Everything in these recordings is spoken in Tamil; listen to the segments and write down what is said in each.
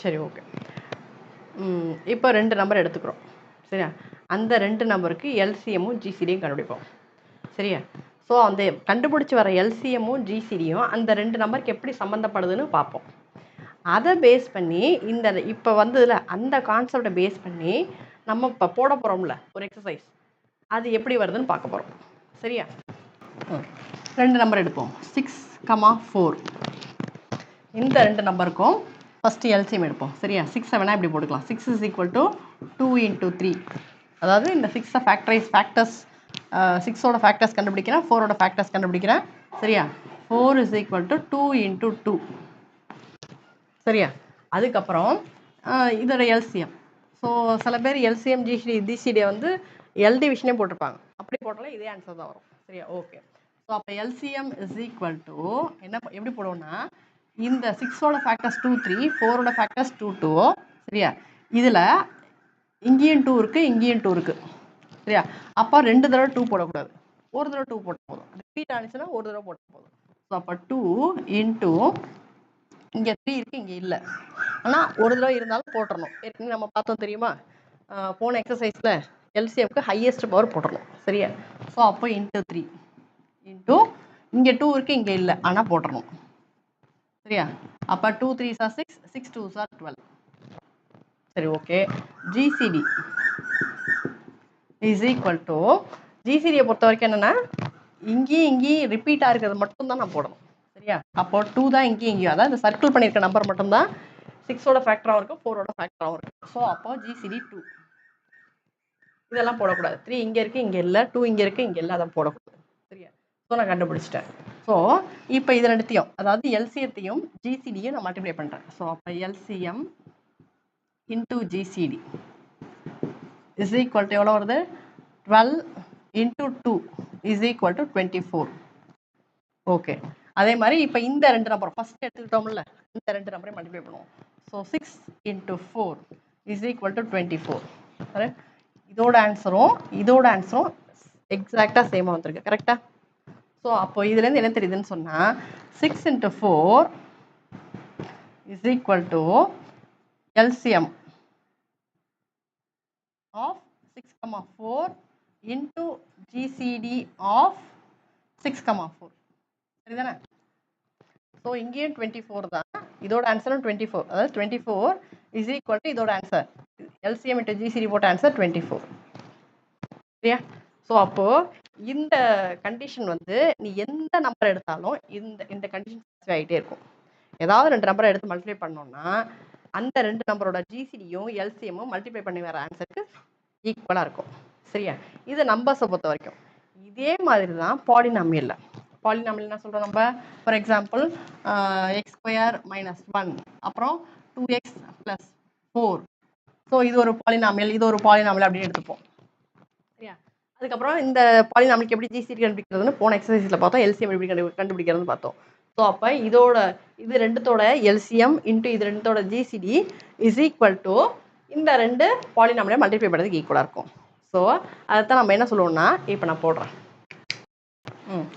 சரி, ஓகே. இப்போ 2 நம்பர் எடுத்துக்கிறோம். சரியா? அந்த 2 நம்பருக்கு எல்சிஎம்மும் ஜிசிடியும் கண்டுபிடிப்போம். சரியா? ஸோ அந்த கண்டுபிடிச்சி வர எல்சிஎம்மும் ஜிசிடியும் அந்த 2 நம்பருக்கு எப்படி சம்மந்தப்படுதுன்னு பார்ப்போம். அதை பேஸ் பண்ணி இப்போ வந்ததுல அந்த கான்செப்டை பேஸ் பண்ணி நம்ம இப்போ போட போகிறோம்ல ஒரு எக்ஸசைஸ், அது எப்படி வருதுன்னு பார்க்க போகிறோம். சரியா? 2 நம்பர் எடுப்போம். 6,4. இந்த 2 நம்பருக்கும் ஃபஸ்ட்டு எல்சிஎம் எடுப்போம். சரியா? 6 7 இப்படி போட்டுக்கலாம். 6 is equal to 2 into 3. அதாவது இந்த 6 ஃபேக்டர்ஸ் 6ஓட ஃபேக்டர்ஸ் கண்டுபிடிக்கிறேன், 4ஓட ஃபேக்டர்ஸ் கண்டுபிடிக்கிறேன். சரியா? 4 is equal to 2 into 2. சரியா? அதுக்கப்புறம் இதோட எல்சிஎம். ஸோ சில பேர் எல்சிஎம் ஜிசிடியை வந்து எல் டிவிஷனே போட்டிருப்பாங்க. அப்படி போட்டாலும் இதே ஆன்சர் தான் வரும். சரியா? ஓகே. ஸோ அப்போ எல்சிஎம் இஸ் ஈக்குவல் டு எப்படி போடுவோம்னா, இந்த 6ஓட ஃபேக்டர்ஸ் 2 3, 4ஓட ஃபேக்டர்ஸ் 2 2. சரியா? இதில் இங்கேயும் 2 இருக்குது, இங்கேயும் 2 இருக்குது. சரியா? அப்போ 2 தடவை 2 போடக்கூடாது, ஒரு தடவை 2 போட்டால் போதும். ரிப்பீட் ஆனிச்சுன்னா ஒரு தடவை போட்டால் போதும். ஸோ அப்போ 2 இன்ட்டு இங்கே 3 இருக்குது, இங்கே இல்லை. ஆனால் ஒரு தடவை இருந்தாலும் போட்டுடணும். ஏற்கனவே நம்ம பார்த்தோம் தெரியுமா, போன எக்ஸசைஸில் எல்சிஎம்க்கு ஹையஸ்ட் பவர் போட்டுடணும். சரியா? ஸோ அப்போ இன்ட்டு 3 இன்ட்டு இங்கே 2 இருக்குது, இங்கே இல்லை, ஆனால் போட்டுடணும். சரியா? அப்போ 2 3s are 6, 6 2s are 12. சரி, okay. GCD is equal to, ஜிசிடியை பொறுத்த வரைக்கும் என்னென்னா இங்கேயும் ரிப்பீட்டாக இருக்கிறது மட்டும்தான் நான் போடணும். சரியா? அப்போ 2 தான் இங்கேயும், அதாவது இந்த சர்க்கிள் பண்ணியிருக்க நம்பர் மட்டும்தான் 6ஓட ஃபேக்டராகவும் இருக்கும், 4ஓட ஃபேக்டராகவும் இருக்கும். ஸோ அப்போ ஜிசிடி 2. இதெல்லாம் போடக்கூடாது. 3 இங்கே இருக்குது, இங்கே இல்லை, 2 இங்கே இருக்குது, இங்கே இல்லை, அதை போடக்கூடாது. சரியா? ஸோ நான் கண்டுபிடிச்சிட்டேன். ஸோ இப்போ இதை ரெண்டுத்தையும், அதாவது எல்சிஎத்தையும் ஜிசிடியும் நான் மல்டிப்ளை பண்ணுறேன். ஸோ அப்போ LCM into GCD is equal to எவ்வளோ வருது? 12 into 2 is equal to 24. Okay. அதே மாதிரி இப்போ இந்த 2 நம்பர் ஃபஸ்ட் எடுத்துக்கிட்டோம்ல, இந்த 2 நம்பரையும் மல்டிப்ளை பண்ணுவோம். So 6 into 4 is equal to 24. இதோட ஆன்சரும் எக்ஸாக்டாக சேமாக வந்திருக்கு. கரெக்டா? ஸோ அப்போ இதுலேருந்து என்ன தெரியுதுன்னு சொன்னால், 6 into 4 is equal to LCM of 6,4 into GCD of 6,4. சரிதானே? ஸோ இங்கேயும் 24 தான், இதோட ஆன்சரும் 24. அதாவது 24 இஸ் ஈக்குவல் டு இதோட ஆன்சர், எல்சிஎம் இன்ட்டு ஜிசிடி போட்ட ஆன்சர் 24. சரியா? ஸோ அப்போது இந்த கண்டிஷன் வந்து நீ எந்த நம்பர் எடுத்தாலும் இந்த கண்டிஷன் சாட்டிஸ்ஃபை ஆகிட்டே இருக்கும். ஏதாவது 2 நம்பரை எடுத்து மல்டிப்ளை பண்ணோம்னா அந்த 2 நம்பரோட ஜிசிடியும் எல்சிஎம்மும் மல்டிப்ளை பண்ணி வர ஆன்சருக்கு ஈக்குவலாக இருக்கும். சரியா? இது நம்பர்ஸை பொறுத்த வரைக்கும். இதே மாதிரி தான் பாலினாமியல்ல என்ன சொல்கிறோம் நம்ம? ஃபார் எக்ஸாம்பிள் x² - 1, அப்புறம் 2x + 4. ஸோ இது ஒரு பாலினாமியல், இது ஒரு பாலினாமியல் அப்படின்னு எடுத்துப்போம். சரியா? அதுக்கப்புறம் இந்த பாலினாமியலுக்கு எப்படி ஜிசிடி கண்டுபிடிக்கிறதுன்னு போன எக்ஸசைஸில் பார்த்தோம், எல்சிஎம் எப்படி கண்டுபிடிக்கிறதுன்னு பார்த்தோம். ஸோ அப்போ இது ரெண்டுத்தோட எல்சிஎம் இன்ட்டு இது ரெண்டுத்தோட ஜிசிடி இஸ் ஈக்குவல் டு இந்த 2 பாலினாமியலை மல்டிப்ளை பண்ணுறதுக்கு ஈக்குவலாக இருக்கும். ஸோ அதைத்தான் நம்ம என்ன சொல்லுவோம்னா, இப்போ நான் போடுறேன்.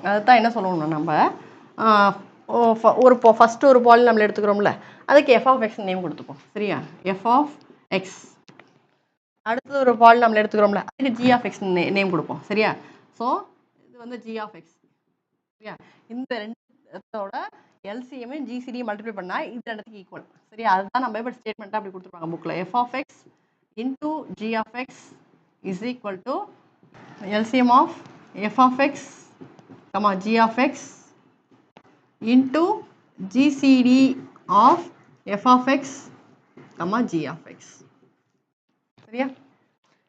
அதைத்தான் என்ன சொல்லணும்னா, நம்ம ஃபஸ்ட்டு ஒரு பாலினாமியல் எடுத்துக்கிறோம்ல, அதுக்கு f(x) நேம் கொடுத்துப்போம். சரியா? f(x). அடுத்தது ஒரு பாலினாமியல் எடுத்துக்கிறோம்ல, அதுக்கு g(x) நேம் கொடுப்போம். சரியா? ஸோ இது வந்து g(x). சரியா? இந்த ரெண்டோட எல்சிஎம் ஜிசிடி மல்டிப்ளை பண்ணால் இது ரெண்டுத்துக்கு ஈக்குவல். சரியா? அதுதான் நம்ம இப்போ ஸ்டேட்மெண்ட்டாக அப்படி கொடுத்துருப்பாங்க புக்கில். f(x) into g(x) is equal to LCM of f(x), g(x) into GCD of f(x), g(x). சரியா?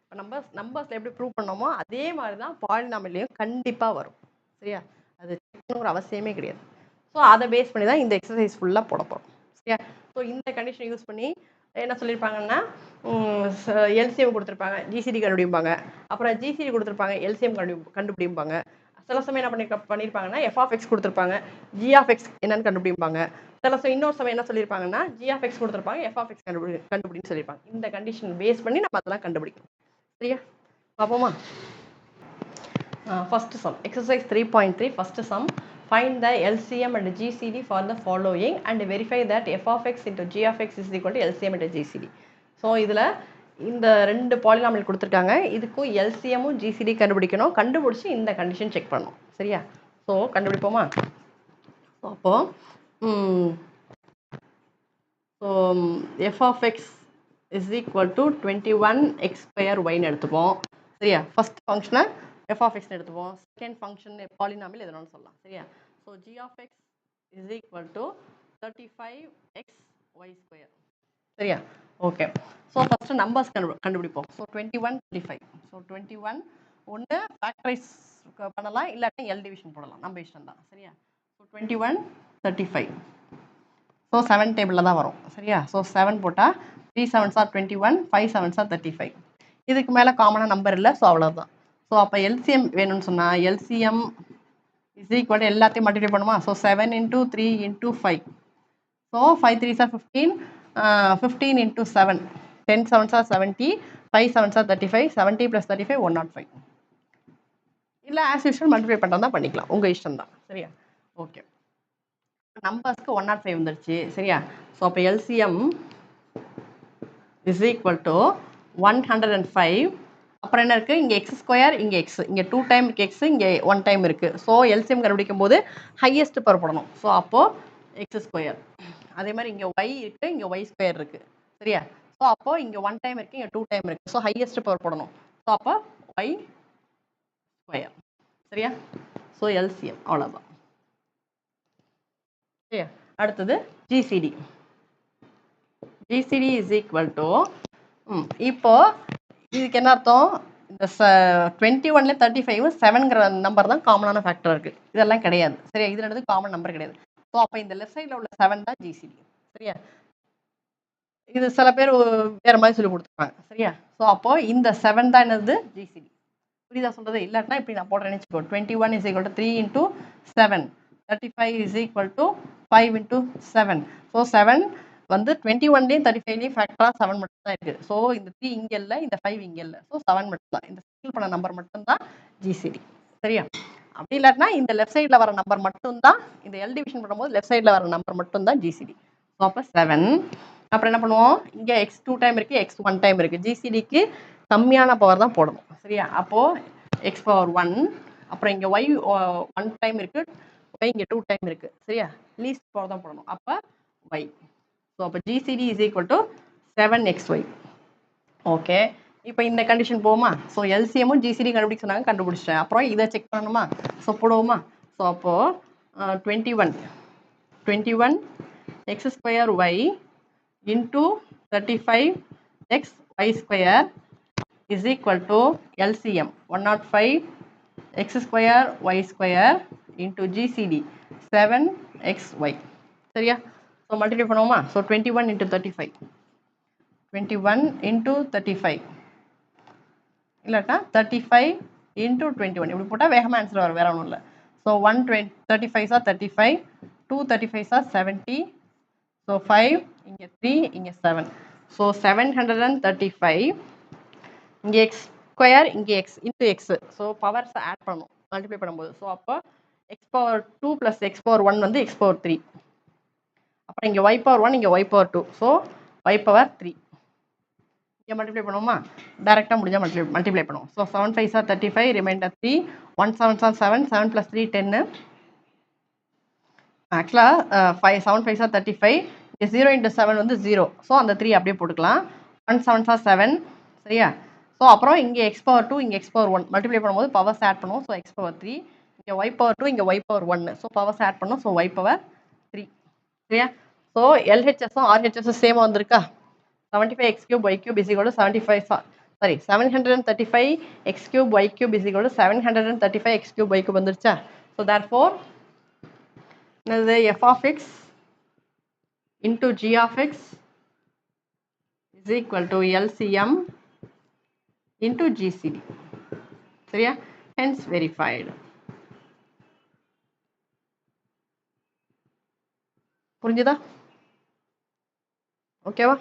இப்போ நம்பர்ஸில் எப்படி ப்ரூவ் பண்ணோமோ அதே மாதிரி தான் பாலினாமியல்லையும் கண்டிப்பாக வரும். சரியா? அது ஒரு அவசியமே கிடையாது. ஸோ அதை பேஸ் பண்ணி தான் இந்த எக்ஸசைஸ் ஃபுல்லாக போட போகிறோம். சரியா? ஸோ இந்த கண்டிஷன் யூஸ் பண்ணி என்ன சொல்லியிருப்பாங்கன்னா, எல்சிஎம் கொடுத்துருப்பாங்க, ஜிசிடி கண்டுபிடிப்பாங்க. அப்புறம் ஜிசிடி கொடுத்துருப்பாங்க, எல்சிஎம் கண்டுபிடிப்பாங்க. சில சமயம் என்ன பண்ணியிருப்பாங்கன்னா, f(x) கொடுத்துருப்பாங்க, g(x) என்னன்னு கண்டுபிடிப்பாங்க. சில சமயம் இன்னொரு சமயம் என்ன சொல்லியிருப்பாங்கன்னா, g(x) கொடுத்துருப்பாங்க, f(x) கண்டுபிடின்னு சொல்லியிருப்பாங்க. இந்த கண்டிஷன் பேஸ் பண்ணி நம்ம அதெல்லாம் கண்டுபிடிக்கணும். சரியா? பார்ப்போமா? First sum, exercise 3.3, first sum. Find the LCM and GCD for the following and verify that f of x into g of x is equal to LCM into GCD. So இதில் இந்த ரெண்டு பாலினாமியல் கொடுத்துருக்காங்க, இதுக்கும் எல்சிஎம்மும் ஜிசிடி கண்டுபிடிக்கணும். கண்டுபிடிச்சி இந்த கண்டிஷன் செக் பண்ணணும். சரியா? ஸோ கண்டுபிடிப்போமா? ஸோ அப்போது so f of x is equal to 21x square yன்னு எடுத்துப்போம். சரியா? ஃபர்ஸ்ட் ஃபங்க்ஷனை f of x எடுத்துப்போம். செகண்ட் ஃபங்க்ஷன் பாலினாமியல் எதனாலும் சொல்லலாம். சரியா? So g of x is equal to 35x y square. சரியா? ஓகே. ஸோ ஃபஸ்ட்டு நம்பர்ஸ் கண்டுபிடிப்போம். ஸோ 21 35. ஸோ 21 ஒன்று ஃபேக்டரைஸ் பண்ணலாம், இல்லாட்டி எல் டிவிஷன் போடலாம், நம்ம இஷ்டம் தான். சரியா? ஸோ 21 35. ஸோ 7 டேபிளில் தான் வரும். சரியா? ஸோ 7 போட்டால் 3 7s are 21, 5 7s are 35. இதுக்கு மேலே காமனாக நம்பர் இல்லை. ஸோ அவ்வளோதான். ஸோ அப்போ எல்சிஎம் வேணும்னு சொன்னால் எல்சிஎம் இஸ் ஈக்குவல் எல்லாத்தையும் மல்டிப்ளை பண்ணுமா? So 7 into 3 into 5. So 5 3s are 15, 15 into 7, 10 7s are 70, 5 7s are 35, 70 plus 35 105. இல்லை ஆஸ் யூஷுவல் மல்டிப்ளை பண்ணுறதா பண்ணிக்கலாம், உங்கள் இஷ்டம் தான். சரியா? ஓகே. நம்பர்ஸ்க்கு 105 வந்துருச்சு. சரியா? ஸோ அப்போ எல்சிஎம் இஸ் ஈக்குவல் டு 105. அப்புறம் என்ன இருக்குது? இங்கே எக்ஸ் ஸ்கொயர், இங்கே எக்ஸ், இங்கே 2 டைம் எக்ஸ், இங்கே 1 டைம் இருக்குது. ஸோ எல்சிஎம் கண்டுபிடிக்கும் போது ஹையஸ்ட் பவர் போடணும். ஸோ அப்போது எக்ஸ் ஸ்கொயர். அதே மாதிரி இங்கே ஒய் இருக்குது, இங்கே ஒய் ஸ்கொயர் இருக்குது. சரியா? ஸோ அப்போது இங்கே 1 டைம் இருக்குது, இங்கே 2 டைம் இருக்குது. ஸோ ஹையஸ்ட் பவர் போடணும். ஸோ அப்போ ஒய் ஸ்கொயர். சரியா? ஸோ எல்சிஎம் அவ்வளோதான். சரியா? அடுத்தது GCD. GCD is equal to இப்போ இதுக்கு என்ன அர்த்தம்? இந்த 21ல 35 7ங்கிற நம்பர் தான் காமனான ஃபேக்டர் இருக்குது. இதெல்லாம் கிடையாது. சரியா? இதில் எடுத்து காமன் நம்பர் கிடையாது. ஸோ அப்போ இந்த லெஃப்ட் சைடில் உள்ள 7 தான் ஜிசிடி. சரியா? இது சில பேர் வேறு மாதிரி சொல்லி கொடுத்துருப்பாங்க. சரியா? ஸோ அப்போ இந்த 7 தான் என்னது? ஜிசிடி. புரியுதா சொல்கிறது? இல்லாட்டினா இப்படி நான் போடுறேன்னு வச்சுக்கோ. 21 is equal to 3 into 7, 35 is equal to 5 into 7. So 7 வந்து 21லேயும் 35லேயும் ஃபேக்டராக 7 மட்டும் தான் இருக்குது. ஸோ இந்த 3 இங்கே இல்லை, இந்த 5 இங்கே இல்லை. ஸோ 7 மட்டும் தான். இந்த சர்க்கிள் பண்ண நம்பர் மட்டும்தான் ஜிசிடி. சரியா? அப்படி இல்லாட்டினா இந்த லெஃப்ட் சைடில் வர நம்பர் மட்டும்தான், இந்த எல் டிவிஷன் பண்ணும்போது லெஃப்ட் சைடில் வர நம்பர் மட்டும்தான் ஜிசிடி. ஸோ அப்போ 7. அப்புறம் என்ன பண்ணுவோம்? இங்கே எக்ஸ் 2 டைம் இருக்குது, எக்ஸ் 1 டைம் இருக்குது. ஜிசிடிக்கு கம்மியான பவர் தான் போடணும். சரியா? அப்போது எக்ஸ் பவர் 1. அப்புறம் இங்கே ஒய் 1 டைம் இருக்குது, ஒய் இங்கே 2 டைம் இருக்குது. சரியா? லீஸ்ட் பவர் தான் போடணும். அப்போ ஒய். ஸோ அப்போ GCD is equal to 7xy. Okay. இப்போ இந்த கண்டிஷன் போகுமா? ஸோ எல்சிஎம்மும் ஜிசிடி கண்டுபிடிக்க சொன்னாங்க, கண்டுபிடிச்சிட்டேன். அப்புறம் இதை செக் பண்ணணுமா? ஸோ போடுவோமா? ஸோ அப்போது 21 X square Y into 35x y square is equal to LCM 105 x square y square into GCD 7xy. சரியா? ஸோ மல்டிப்ளை பண்ணுவோமா? ஸோ 21 into 35, 21 into 35 இல்லாட்டா 35 into 21 இப்படி போட்டால் வேகமாக ஆன்சர் வரும், வேற ஒன்றும் இல்லை. So 135 are 35, 2 35 are 70. ஸோ 5 இங்கே 3 இங்கே 7. ஸோ 735. இங்கே எக்ஸ் ஸ்கொயர், இங்கே எக்ஸ் இன்ட்டு எக்ஸு. ஸோ பவர்ஸை ஆட் பண்ணணும் மல்டிப்ளை பண்ணும்போது. ஸோ அப்போ x power 2 plus x power 1 வந்து எக்ஸ் பவர் 3. அப்புறம் இங்கே ஒய் பவர் 1, இங்கே Y power 2. So Y power 3. இங்கே மல்டிப்ளை பண்ணுவோமா? டேரெக்டாக முடிஞ்சால் மல்டிப்ளை பண்ணுவோம். So 7 5s are 35, remainder 3, 1 7s are 7, 7 + 3 10. ஆக்சுவலாக 7 5s are 35, இங்கே 0 into 7 வந்து 0. ஸோ அந்த 3 அப்படியே போட்டுக்கலாம். 1 7s are 7. சரியா? ஸோ அப்புறம் இங்கே எக்ஸ் பவர் 2, இங்கே எக்ஸ் பவர் 1 மல்டிப்ளை பண்ணும்போது பவர்ஸ் ஆட் பண்ணுவோம். ஸோ எக்ஸ் பவர் 3, இங்கே ஒய் பவர் 2, இங்கே Y power 1. So powers add பண்ணோம். So Y power 3. சரியா? ஸோ எல்ஹெச்எஸும் ஆர்ஹெச்எஸும் சேமாக வந்திருக்கா? 75x cube y cube is equal to 735x cube y cube is equal to 735x cube y cube வந்துருச்சா? ஸோ therefore என்னது? f of x into g of x is equal to LCM into GCD. சரியா? hence verified. புரிஞ்சுதா? ஓகேவா?